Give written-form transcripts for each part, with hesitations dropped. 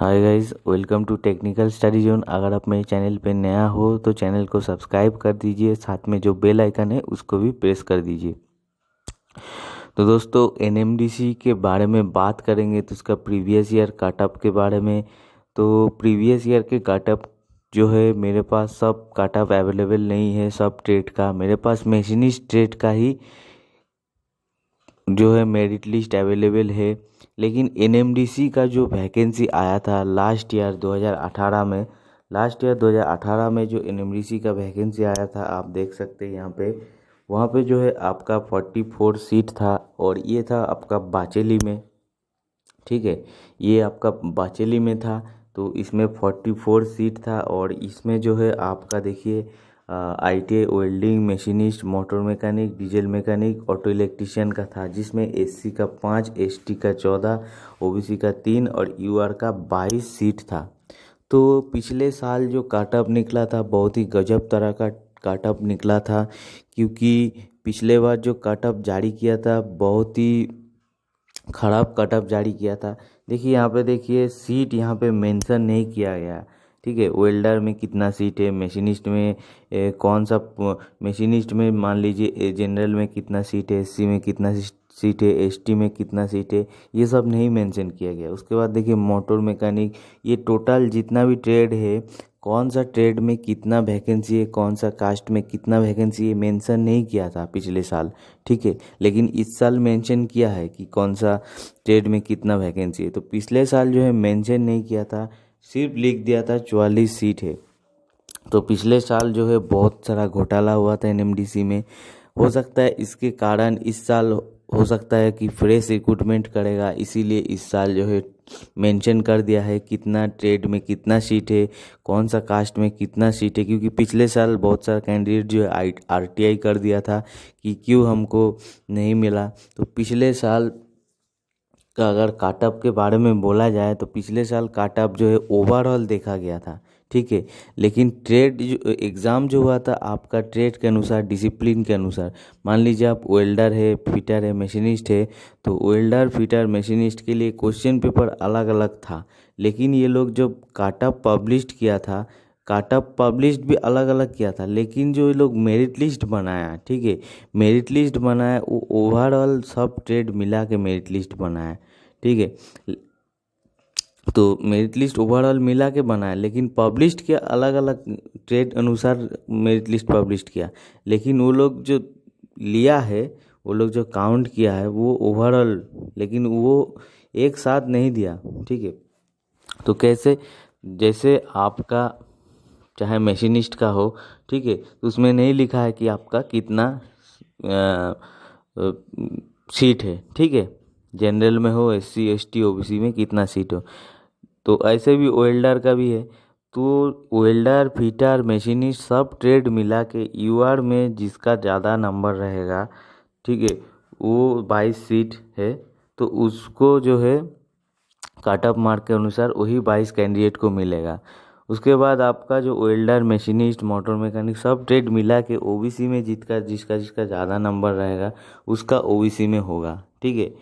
Hi guys, welcome to Technical Study Zone. अगर आप मेरे चैनल पे नया हो तो चैनल को सब्सक्राइब कर दीजिए, साथ में जो बेल आइकन है उसको भी प्रेस कर दीजिए। तो दोस्तों, एनएमडीसी के बारे में बात करेंगे तो उसका प्रीवियस ईयर कटअप के बारे में। तो प्रीवियस ईयर के कटअप जो है, मेरे पास सब कटअप अवेलेबल नहीं है सब ट्रेड का। मेरे पास मशीनिस्ट ट्रेड का ही जो है मेरिट लिस्ट अवेलेबल है। लेकिन एनएमडीसी का जो वैकेंसी आया था लास्ट ईयर 2018 में जो एनएमडीसी का वैकेंसी आया था, आप देख सकते हैं यहाँ पे। वहाँ पे जो है आपका 44 सीट था और ये था आपका बाचेली में। ठीक है, ये आपका बाचेली में था। तो इसमें 44 सीट था और इसमें जो है आपका देखिए ITI welding machinist, motor mechanic, diesel mechanic, auto electrician का था, जिसमें एससी का 5, एसटी का 14, ओबीसी का 3 और यूआर का 22 सीट था। तो पिछले साल जो कटअप निकला था बहुत ही गजब तरह का कटअप निकला था, क्योंकि पिछले बार जो कटअप जारी किया था बहुत ही खराब कटअप जारी किया था। देखिए यहाँ पे, देखिए सीट यहाँ पे मेंशन नहीं किया गया। ठीक है, वेल्डर में कितना सीट है, मशीनिस्ट में कौन सा मशीनिस्ट में मान लीजिए जनरल में कितना सीट है, एससी में कितना सीट है, एसटी में कितना सीट है, ये सब नहीं मेंशन किया गया। उसके बाद देखिए मोटर मैकेनिक, ये टोटल जितना भी ट्रेड है, कौन सा ट्रेड में कितना वैकेंसी है, कौन सा कास्ट में कितना वैकेंसी है, मेंशन नहीं किया था पिछले साल। ठीक है, लेकिन इस साल मेंशन किया है कि कौन सा ट्रेड में कितना वैकेंसी है। तो पिछले साल जो है मेंशन नहीं किया था, सिर्फ लिख दिया था 44 सीट है। तो पिछले साल जो है बहुत सारा घोटाला हुआ था एनएमडीसी में। हो सकता है इसके कारण इस साल हो सकता है कि फ्रेश रिक्रूटमेंट करेगा, इसीलिए इस साल जो है मेंशन कर दिया है कितना ट्रेड में कितना सीट है, कौन सा कास्ट में कितना सीट है। क्योंकि पिछले साल बहुत सारा कैंडिडेट जो है आरटीआई कर दिया था कि क्यों हमको नहीं मिला। तो पिछले साल का अगर काटअप के बारे में बोला जाए तो पिछले साल काटअप जो है ओवरऑल देखा गया था। ठीक है, लेकिन ट्रेड जो एग्ज़ाम जो हुआ था आपका ट्रेड के अनुसार, डिसिप्लिन के अनुसार। मान लीजिए आप वेल्डर है, फिटर है, मशीनिस्ट है, तो वेल्डर, फिटर, मशीनिस्ट के लिए क्वेश्चन पेपर अलग अलग था। लेकिन ये लोग जो काटअप पब्लिश किया था, काटअप पब्लिश भी अलग अलग किया था, लेकिन जो ये लोग मेरिट लिस्ट बनाया, ठीक है, मेरिट लिस्ट बनाया वो ओवरऑल सब ट्रेड मिला के मेरिट लिस्ट बनाया। ठीक है, तो मेरिट लिस्ट ओवरऑल मिला के बनाया, लेकिन पब्लिश किया अलग अलग ट्रेड अनुसार मेरिट लिस्ट पब्लिश किया। लेकिन वो लोग जो लिया है, वो लोग जो काउंट किया है वो ओवरऑल, लेकिन वो एक साथ नहीं दिया। ठीक है, तो कैसे, जैसे आपका चाहे मशीनिस्ट का हो, ठीक है, तो उसमें नहीं लिखा है कि आपका कितना सीट है। ठीक है, जनरल में हो, एससी एसटी ओबीसी में कितना सीट हो। तो ऐसे भी वेल्डर का भी है। तो वेल्डर, फिटर, मशीनिस्ट सब ट्रेड मिला के यूआर में जिसका ज़्यादा नंबर रहेगा, ठीक है, वो 22 सीट है, तो उसको जो है कटअप मार्क के अनुसार वही 22 कैंडिडेट को मिलेगा। उसके बाद आपका जो वेल्डर, मशीनिस्ट, मोटर मैकेनिक सब ट्रेड मिला के ओबीसी में जिसका जिसका जिसका ज़्यादा नंबर रहेगा उसका ओबीसी में होगा। ठीक है,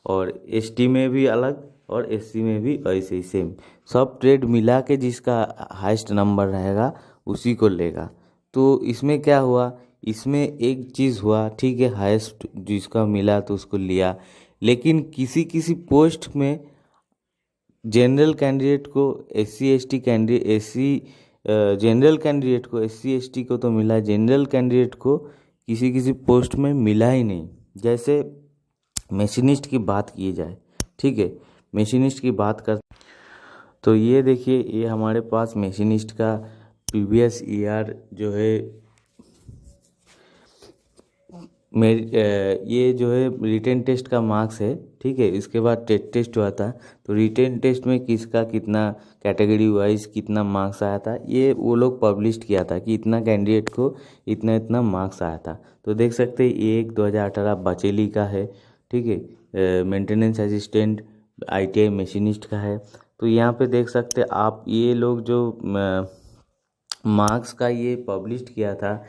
और एसटी में भी अलग और एससी में भी ऐसे ही सेम, सब ट्रेड मिला के जिसका हाईएस्ट नंबर रहेगा उसी को लेगा। तो इसमें क्या हुआ, इसमें एक चीज़ हुआ, ठीक है, हाईएस्ट जिसका मिला तो उसको लिया। लेकिन किसी किसी पोस्ट में जनरल कैंडिडेट को, SC ST candidate, SC general candidate को, एससी एसटी को तो मिला, जनरल कैंडिडेट को किसी किसी पोस्ट में मिला ही नहीं। जैसे मशीनिस्ट की बात की जाए, ठीक है, मशीनिस्ट की बात कर, तो ये देखिए, ये हमारे पास मशीनिस्ट का प्रीवियस ईयर जो है ये जो है रिटेन टेस्ट का मार्क्स है। ठीक है, इसके बाद टेस्ट हुआ था, तो रिटेन टेस्ट में किसका कितना कैटेगरी वाइज कितना मार्क्स आया था, ये वो लोग पब्लिश किया था कि इतना कैंडिडेट को इतना इतना मार्क्स आया था। तो देख सकते हैं ये एक 2018 बचेली का है। ठीक है, मेंटेनेंस असिस्टेंट आईटीआई मशीनिस्ट का है। तो यहाँ पे देख सकते हैं आप, ये लोग जो मार्क्स का ये पब्लिश किया था,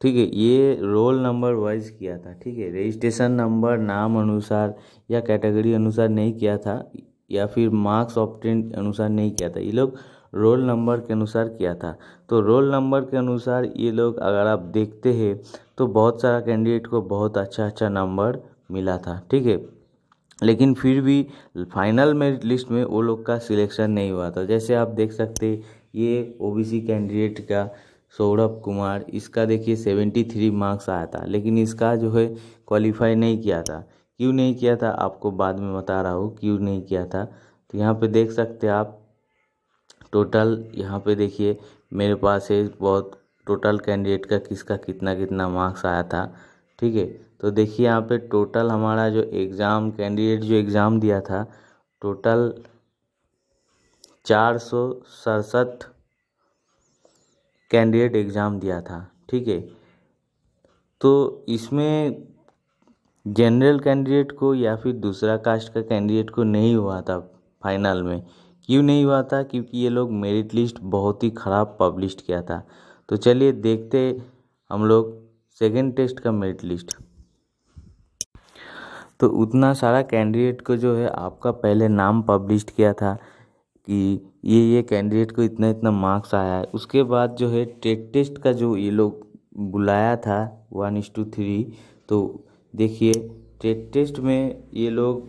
ठीक है, ये रोल नंबर वाइज किया था। ठीक है, रजिस्ट्रेशन नंबर, नाम अनुसार या कैटेगरी अनुसार नहीं किया था। या फिर मार्क्स ऑब्टेन अनुसार नहीं किया था, ये लोग रोल नंबर के अनुसार किया था। तो रोल नंबर के अनुसार ये लोग अगर आप देखते हैं तो बहुत सारा कैंडिडेट को बहुत अच्छा अच्छा नंबर मिला था, ठीक है। लेकिन फिर भी फाइनल मेरिट लिस्ट में वो लोग का सिलेक्शन नहीं हुआ था। जैसे आप देख सकते ये ओबीसी कैंडिडेट का सौरभ कुमार, इसका देखिए 73 मार्क्स आया था, लेकिन इसका जो है क्वालिफाई नहीं किया था। क्यों नहीं किया था आपको बाद में बता रहा हूँ क्यों नहीं किया था। तो यहाँ पे देख सकते आप टोटल, यहाँ पे देखिए मेरे पास है बहुत टोटल कैंडिडेट का किसका कितना कितना मार्क्स आया था, ठीक है। तो देखिए यहाँ पे टोटल हमारा जो एग्ज़ाम कैंडिडेट जो एग्ज़ाम दिया था टोटल 467 कैंडिडेट एग्ज़ाम दिया था, ठीक है। तो इसमें जनरल कैंडिडेट को या फिर दूसरा कास्ट का कैंडिडेट को नहीं हुआ था फाइनल में। क्यों नहीं हुआ था? क्योंकि ये लोग मेरिट लिस्ट बहुत ही ख़राब पब्लिश किया था। तो चलिए देखते हम लोग सेकेंड टेस्ट का मेरिट लिस्ट। तो उतना सारा कैंडिडेट को जो है आपका पहले नाम पब्लिश किया था कि ये कैंडिडेट को इतना इतना मार्क्स आया है। उसके बाद जो है टेस्ट का जो ये लोग बुलाया था 1:3। तो देखिए टेस्ट में ये लोग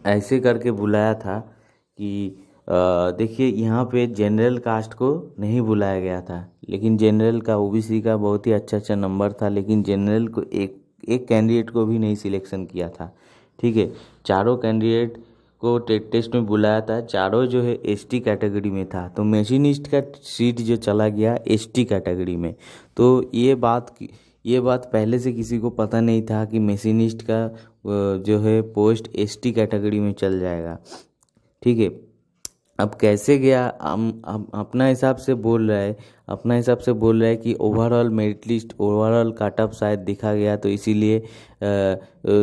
ऐसे करके बुलाया था कि देखिए यहाँ पे जनरल कास्ट को नहीं बुलाया गया था, लेकिन जनरल का ओबीसी का बहुत ही अच्छा अच्छा नंबर था, लेकिन जनरल को एक एक कैंडिडेट को भी नहीं सिलेक्शन किया था, ठीक है। चारों कैंडिडेट को टेस्ट में बुलाया था, चारों जो है एसटी कैटेगरी में था। तो मशीनिस्ट का सीट जो चला गया एसटी कैटेगरी में। तो ये बात पहले से किसी को पता नहीं था कि मशीनिस्ट का जो है पोस्ट एसटी कैटेगरी में चल जाएगा, ठीक है। अब कैसे गया हम अपना हिसाब से बोल रहा है, अपना हिसाब से बोल रहा है कि overall merit list overall cut off शायद दिखा गया, तो इसीलिए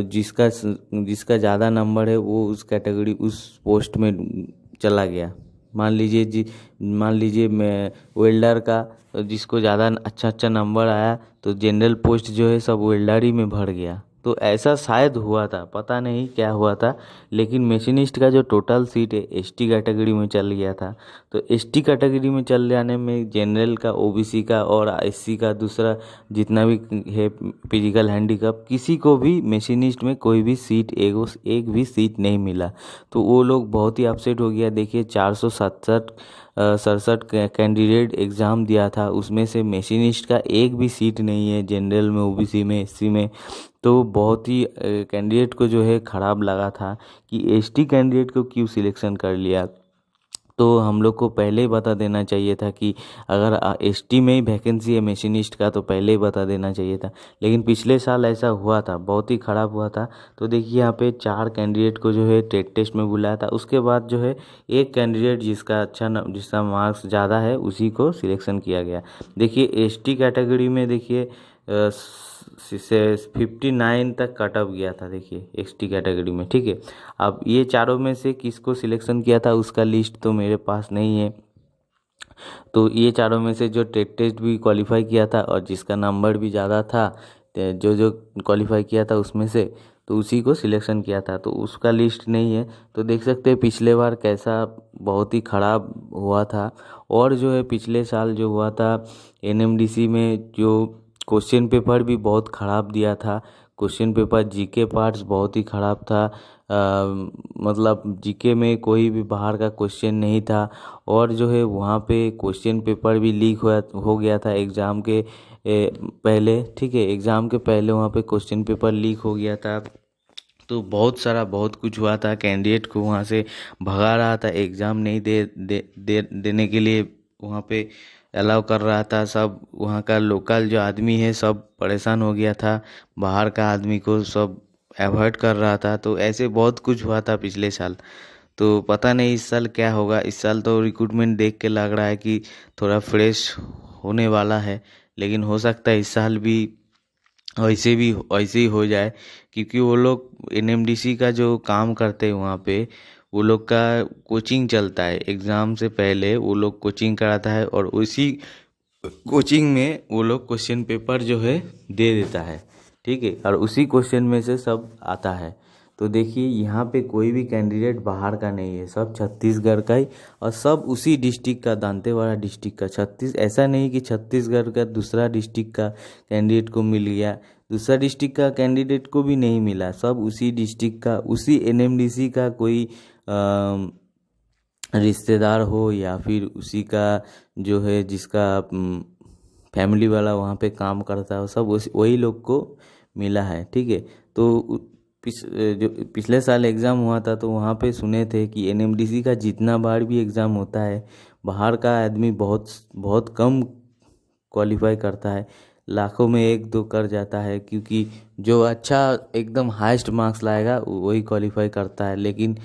जिसका ज़्यादा नंबर है वो उस कैटेगरी उस पोस्ट में चला गया। मान लीजिए मैं वेल्डर का जिसको ज़्यादा अच्छा अच्छा नंबर आया तो जनरल पोस्ट जो है सब वेल्डर ही में भर गया। तो ऐसा शायद हुआ था, पता नहीं क्या हुआ था, लेकिन मशीनिस्ट का जो टोटल सीट है एसटी कैटेगरी में चल गया था। तो एसटी कैटेगरी में चल जाने में जनरल का, ओबीसी का और एससी का दूसरा जितना भी है फिजिकल हैंडीकैप, किसी को भी मशीनिस्ट में कोई भी सीट एक भी सीट नहीं मिला। तो वो लोग बहुत ही अपसेट हो गया। देखिए 467 कैंडिडेट एग्ज़ाम दिया था, उसमें से मशीनिस्ट का एक भी सीट नहीं है जनरल में, ओबीसी में, एससी में। तो बहुत ही कैंडिडेट को जो है ख़राब लगा था कि एसटी कैंडिडेट को क्यों सिलेक्शन कर लिया। तो हम लोग को पहले ही बता देना चाहिए था कि अगर एसटी में ही वैकेंसी है मशीनिस्ट का तो पहले ही बता देना चाहिए था। लेकिन पिछले साल ऐसा हुआ था, बहुत ही ख़राब हुआ था। तो देखिए यहाँ पे 4 कैंडिडेट को जो है टेस्ट में बुलाया था, उसके बाद जो है एक कैंडिडेट जिसका मार्क्स ज़्यादा है उसी को सिलेक्शन किया गया। देखिए एसटी कैटेगरी में देखिए 59 तक कट ऑफ गया था, देखिए एसटी कैटेगरी में, ठीक है। अब ये चारों में से किसको सिलेक्शन किया था उसका लिस्ट तो मेरे पास नहीं है। तो ये चारों में से जो टेस्ट भी क्वालिफाई किया था और जिसका नंबर भी ज़्यादा था, जो जो क्वालिफाई किया था उसमें से, तो उसी को सिलेक्शन किया था। तो उसका लिस्ट नहीं है। तो देख सकते हैं पिछले बार कैसा बहुत ही ख़राब हुआ था। और जो है पिछले साल जो हुआ था एनएमडीसी में, जो क्वेश्चन पेपर भी बहुत ख़राब दिया था। क्वेश्चन पेपर जीके पार्ट्स बहुत ही ख़राब था। मतलब जीके में कोई भी बाहर का क्वेश्चन नहीं था। और जो है वहाँ पे क्वेश्चन पेपर भी लीक हो गया था एग्ज़ाम के पहले, ठीक है। एग्ज़ाम के पहले वहाँ पे क्वेश्चन पेपर लीक हो गया था। तो बहुत कुछ हुआ था, कैंडिडेट को वहाँ से भगा रहा था, एग्ज़ाम नहीं देने के लिए वहाँ पे अलाउ कर रहा था। सब वहाँ का लोकल जो आदमी है सब परेशान हो गया था, बाहर का आदमी को सब अवॉइड कर रहा था। तो ऐसे बहुत कुछ हुआ था पिछले साल। तो पता नहीं इस साल क्या होगा। इस साल तो रिक्रूटमेंट देख के लग रहा है कि थोड़ा फ्रेश होने वाला है, लेकिन हो सकता है इस साल भी वैसे ही हो जाए, क्योंकि वो लोग एनएमडीसी का जो काम करते हैं वहाँ पे वो लोग का कोचिंग चलता है। एग्ज़ाम से पहले वो लोग कोचिंग कराता है और उसी कोचिंग में वो लोग क्वेश्चन पेपर जो है दे देता है, ठीक है। और उसी क्वेश्चन में से सब आता है। तो देखिए यहाँ पे कोई भी कैंडिडेट बाहर का नहीं है, सब छत्तीसगढ़ का ही, और सब उसी डिस्ट्रिक्ट का, दांतेवाड़ा डिस्ट्रिक्ट का। ऐसा नहीं कि छत्तीसगढ़ का दूसरा डिस्ट्रिक्ट का कैंडिडेट को मिल गया, दूसरा डिस्ट्रिक्ट का कैंडिडेट को भी नहीं मिला, सब उसी डिस्ट्रिक्ट का, उसी एनएमडीसी का कोई रिश्तेदार हो या फिर उसी का जो है जिसका फैमिली वाला वहाँ पे काम करता हो, सब वही लोग को मिला है। ठीक है, तो जो पिछले साल एग्ज़ाम हुआ था तो वहाँ पे सुने थे कि एनएमडीसी का जितना बार भी एग्ज़ाम होता है, बाहर का आदमी बहुत बहुत कम क्वालिफाई करता है, लाखों में एक दो कर जाता है, क्योंकि जो अच्छा एकदम हाईएस्ट मार्क्स लाएगा वही क्वालिफाई करता है। लेकिन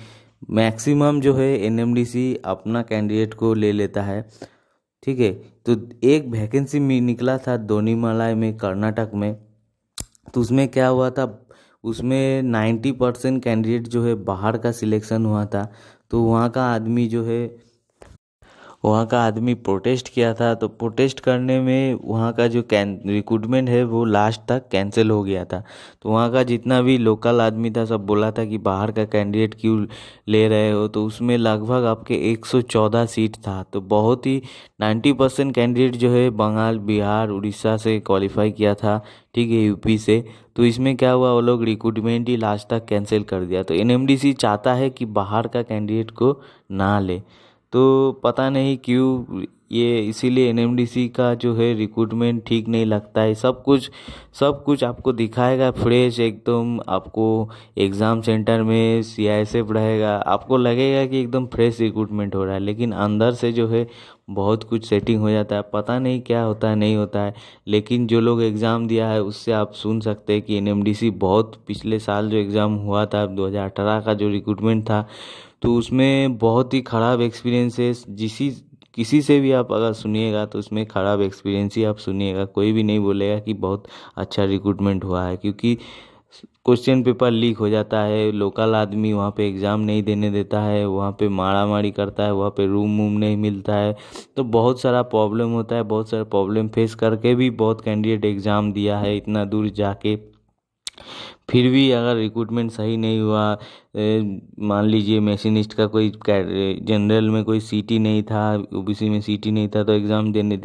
मैक्सिमम जो है एनएमडीसी अपना कैंडिडेट को ले लेता है। ठीक है, तो एक वैकेंसी में निकला था दोनीमालाई में, कर्नाटक में। तो उसमें क्या हुआ था, उसमें 90% कैंडिडेट जो है बाहर का सिलेक्शन हुआ था। तो वहाँ का आदमी प्रोटेस्ट किया था। तो प्रोटेस्ट करने में वहाँ का जो रिक्रूटमेंट है वो लास्ट तक कैंसिल हो गया था। तो वहाँ का जितना भी लोकल आदमी था सब बोला था कि बाहर का कैंडिडेट क्यों ले रहे हो। तो उसमें लगभग आपके 114 सीट था। तो बहुत ही 90% कैंडिडेट जो है बंगाल, बिहार, उड़ीसा से क्वालिफाई किया था। ठीक है, यूपी से। तो इसमें क्या हुआ, वो लोग रिक्रूटमेंट ही लास्ट तक कैंसिल कर दिया। तो एनएमडीसी चाहता है कि बाहर का कैंडिडेट को ना ले। तो पता नहीं क्यों ये, इसीलिए एनएमडीसी का जो है रिक्रूटमेंट ठीक नहीं लगता है। सब कुछ आपको दिखाएगा फ्रेश एकदम, आपको एग्ज़ाम सेंटर में सीआईएसएफ रहेगा, आपको लगेगा कि एकदम फ्रेश रिक्रूटमेंट हो रहा है, लेकिन अंदर से जो है बहुत कुछ सेटिंग हो जाता है, पता नहीं क्या होता है नहीं होता है। लेकिन जो लोग एग्ज़ाम दिया है उससे आप सुन सकते हैं कि एनएमडीसी बहुत, पिछले साल जो एग्ज़ाम हुआ था 2018 का जो रिक्रूटमेंट था, तो उसमें बहुत ही ख़राब एक्सपीरियंसेस, किसी से भी आप अगर सुनिएगा तो उसमें ख़राब एक्सपीरियंस ही आप सुनिएगा। कोई भी नहीं बोलेगा कि बहुत अच्छा रिक्रूटमेंट हुआ है, क्योंकि क्वेश्चन पेपर लीक हो जाता है, लोकल आदमी वहाँ पे एग्ज़ाम नहीं देने देता है, वहाँ पे मारा मारी करता है, वहाँ पे रूम वूम नहीं मिलता है। तो बहुत सारा प्रॉब्लम होता है, बहुत सारा प्रॉब्लम फेस करके भी बहुत कैंडिडेट एग्ज़ाम दिया है इतना दूर जाके। फिर भी अगर रिक्रूटमेंट सही नहीं हुआ, मान लीजिए मशीनिस्ट का कोई जनरल में कोई सीट ही नहीं था, ओबीसी में सीट ही नहीं था, तो एग्ज़ाम देने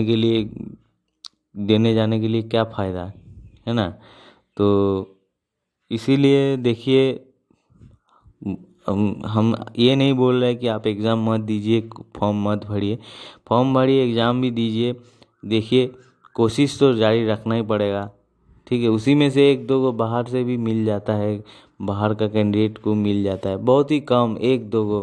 के लिए, देने जाने के लिए क्या फ़ायदा है ना। तो इसीलिए देखिए, हम ये नहीं बोल रहे कि आप एग्ज़ाम मत दीजिए, फॉर्म मत भरिए, फॉर्म भरिए, एग्ज़ाम भी दीजिए। देखिए, कोशिश तो जारी रखना ही पड़ेगा। ठीक है, उसी में से एक दो को बाहर से भी मिल जाता है, बाहर का कैंडिडेट को मिल जाता है, बहुत ही कम, एक दो को।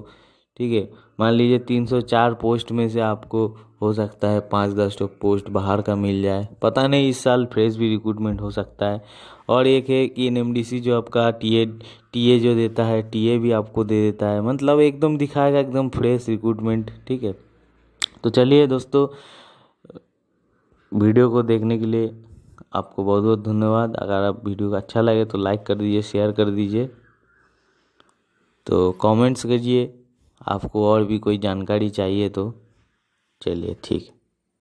ठीक है, मान लीजिए 304 पोस्ट में से आपको हो सकता है 5-10 तो पोस्ट बाहर का मिल जाए, पता नहीं, इस साल फ्रेश भी रिक्रूटमेंट हो सकता है। और एक है कि एनएमडीसी जो आपका टीए जो देता है, टीए भी आपको दे देता है, मतलब एकदम दिखाएगा एकदम फ्रेश रिक्रूटमेंट। ठीक है, तो चलिए दोस्तों, वीडियो को देखने के लिए आपको बहुत बहुत धन्यवाद। अगर आप वीडियो को अच्छा लगे तो लाइक कर दीजिए, शेयर कर दीजिए, तो कमेंट्स करिए, आपको और भी कोई जानकारी चाहिए तो। चलिए ठीक।